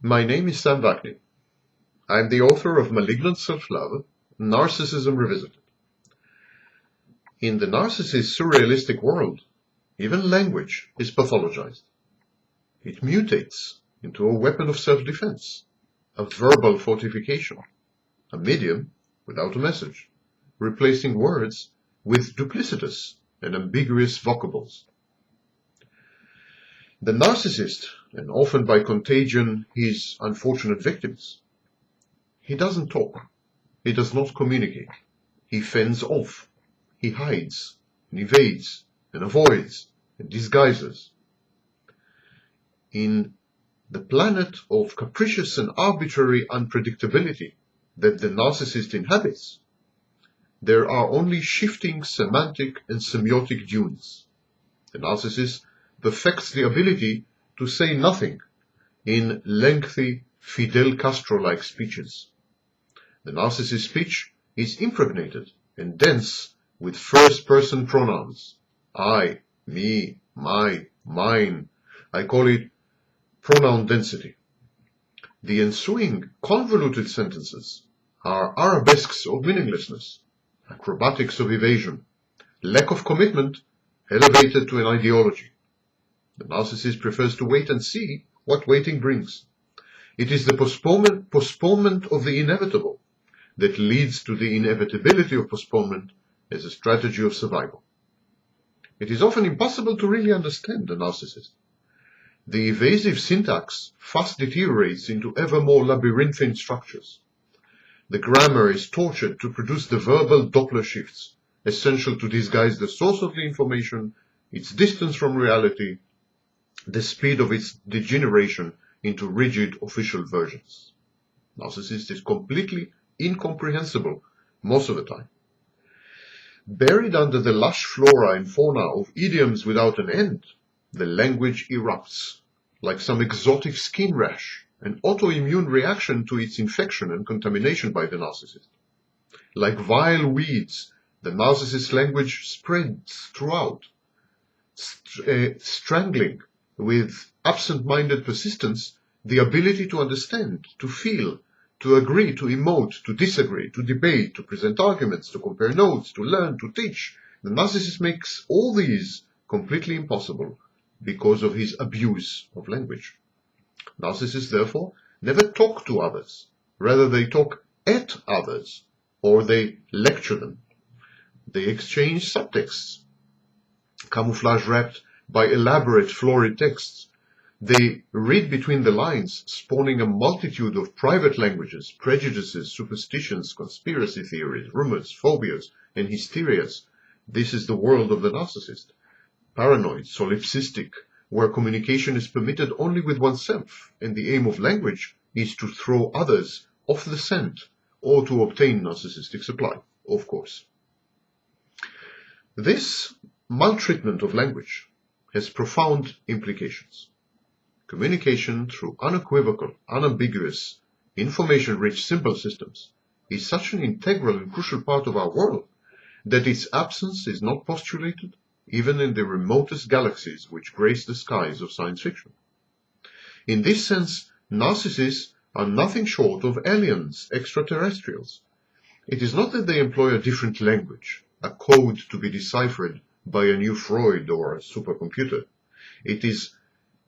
My name is Sam Vaknin. I am the author of Malignant Self-Love, Narcissism Revisited. In the narcissist's surrealistic world, even language is pathologized. It mutates into a weapon of self-defense, a verbal fortification, a medium without a message, replacing words with duplicitous and ambiguous vocables. The narcissist, and often by contagion his unfortunate victims, he doesn't talk, he does not communicate, he fends off, he hides, and evades, and avoids, and disguises. In the planet of capricious and arbitrary unpredictability that the narcissist inhabits, there are only shifting semantic and semiotic dunes. The narcissist perfects the ability to say nothing in lengthy Fidel Castro-like speeches. The narcissist's speech is impregnated and dense with first-person pronouns. I, me, my, mine. I call it pronoun density. The ensuing convoluted sentences are arabesques of meaninglessness, acrobatics of evasion, lack of commitment elevated to an ideology. The narcissist prefers to wait and see what waiting brings. It is the postponement of the inevitable that leads to the inevitability of postponement as a strategy of survival. It is often impossible to really understand the narcissist. The evasive syntax fast deteriorates into ever more labyrinthine structures. The grammar is tortured to produce the verbal Doppler shifts, essential to disguise the source of the information, its distance from reality, the speed of its degeneration into rigid official versions. Narcissist is completely incomprehensible most of the time. Buried under the lush flora and fauna of idioms without an end, the language erupts like some exotic skin rash, an autoimmune reaction to its infection and contamination by the narcissist. Like vile weeds, the narcissist's language spreads throughout, strangling with absent-minded persistence the ability to understand, to feel, to agree, to emote, to disagree, to debate, to present arguments, to compare notes, to learn, to teach. The narcissist makes all these completely impossible because of his abuse of language. Narcissists, therefore, never talk to others. Rather, they talk at others, or they lecture them. They exchange subtexts, camouflage wrapped by elaborate florid texts. They read between the lines, spawning a multitude of private languages, prejudices, superstitions, conspiracy theories, rumors, phobias, and hysterias. This is the world of the narcissist. Paranoid, solipsistic, where communication is permitted only with oneself, and the aim of language is to throw others off the scent, or to obtain narcissistic supply, of course. This maltreatment of language has profound implications. Communication through unequivocal, unambiguous, information-rich symbol systems is such an integral and crucial part of our world that its absence is not postulated even in the remotest galaxies which grace the skies of science fiction. In this sense, narcissists are nothing short of aliens, extraterrestrials. It is not that they employ a different language, a code to be deciphered by a new Freud or a supercomputer. It is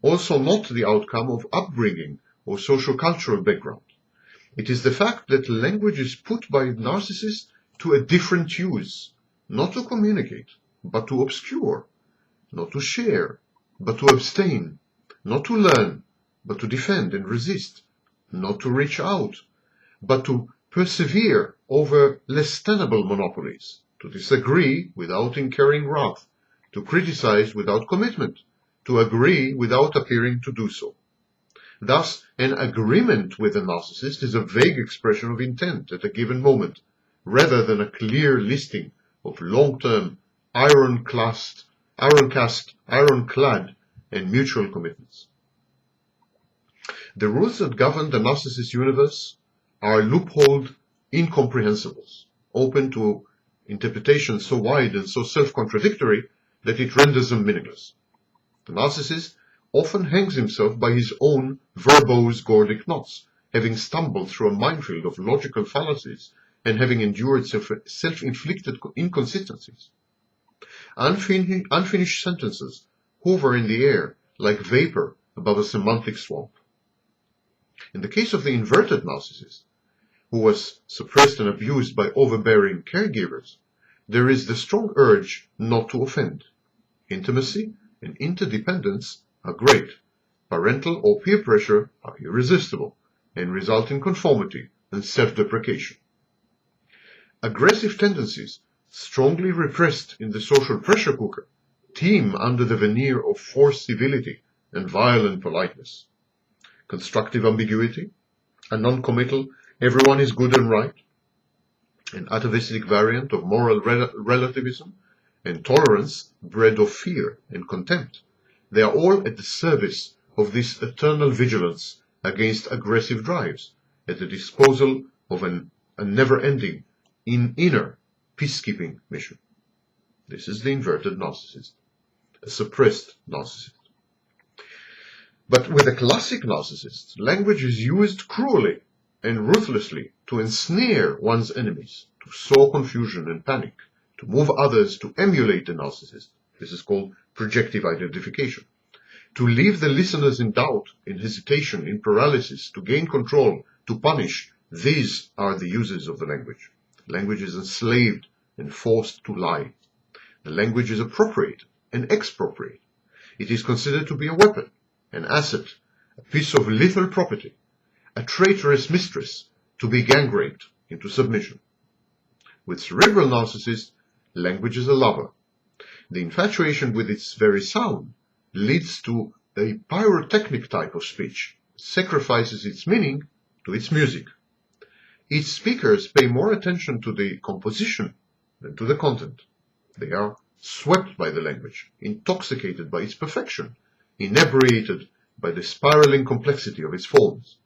also not the outcome of upbringing or socio-cultural background. It is the fact that language is put by narcissists to a different use, not to communicate, but to obscure, not to share, but to abstain, not to learn, but to defend and resist, not to reach out, but to persevere over less tenable monopolies, to disagree without incurring wrath, to criticize without commitment, to agree without appearing to do so. Thus, an agreement with a narcissist is a vague expression of intent at a given moment, rather than a clear listing of long-term, ironclad, and mutual commitments. The rules that govern the narcissist universe are loopholed incomprehensibles, open to interpretations so wide and so self-contradictory that it renders them meaningless. The narcissist often hangs himself by his own verbose Gordic knots, having stumbled through a minefield of logical fallacies and having endured self-inflicted inconsistencies. Unfinished sentences hover in the air like vapor above a semantic swamp. In the case of the inverted narcissist, who was suppressed and abused by overbearing caregivers, there is the strong urge not to offend. Intimacy and interdependence are great. Parental or peer pressure are irresistible and result in conformity and self-deprecation. Aggressive tendencies, strongly repressed in the social pressure cooker, teem under the veneer of forced civility and violent politeness. Constructive ambiguity, a non-committal everyone is good and right, an atavistic variant of moral relativism, and tolerance bred of fear and contempt. They are all at the service of this eternal vigilance against aggressive drives, at the disposal of a never-ending inner peacekeeping mission. This is the inverted narcissist, a suppressed narcissist. But with a classic narcissist, language is used cruelly and ruthlessly to ensnare one's enemies, to sow confusion and panic, to move others to emulate the narcissist. This is called projective identification. To leave the listeners in doubt, in hesitation, in paralysis, to gain control, to punish. These are the uses of the language. Language is enslaved and forced to lie. The language is appropriated and expropriated. It is considered to be a weapon, an asset, a piece of lethal property, a traitorous mistress to be gang-raped into submission. With cerebral narcissists, language is a lover. The infatuation with its very sound leads to a pyrotechnic type of speech, sacrifices its meaning to its music. Its speakers pay more attention to the composition than to the content. They are swept by the language, intoxicated by its perfection, inebriated by the spiraling complexity of its forms.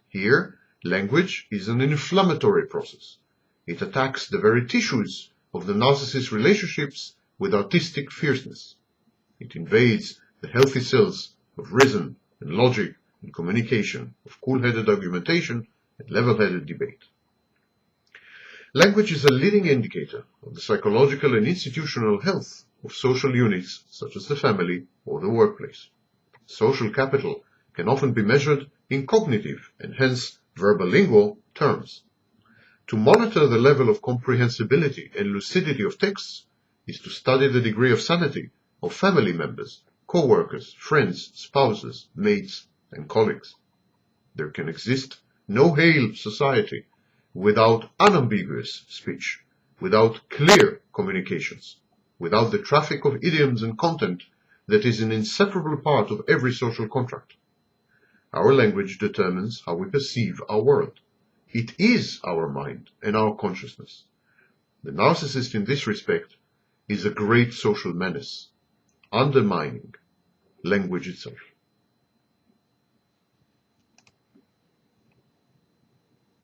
Here, language is an inflammatory process. It attacks the very tissues of the narcissist's relationships with artistic fierceness. It invades the healthy cells of reason and logic and communication, of cool-headed argumentation and level-headed debate. Language is a leading indicator of the psychological and institutional health of social units such as the family or the workplace. Social capital can often be measured in cognitive and hence verbalingual terms. To monitor the level of comprehensibility and lucidity of texts is to study the degree of sanity of family members, co-workers, friends, spouses, mates, and colleagues. There can exist no hale society without unambiguous speech, without clear communications, without the traffic of idioms and content that is an inseparable part of every social contract. Our language determines how we perceive our world. It is our mind and our consciousness. The narcissist in this respect is a great social menace, undermining language itself.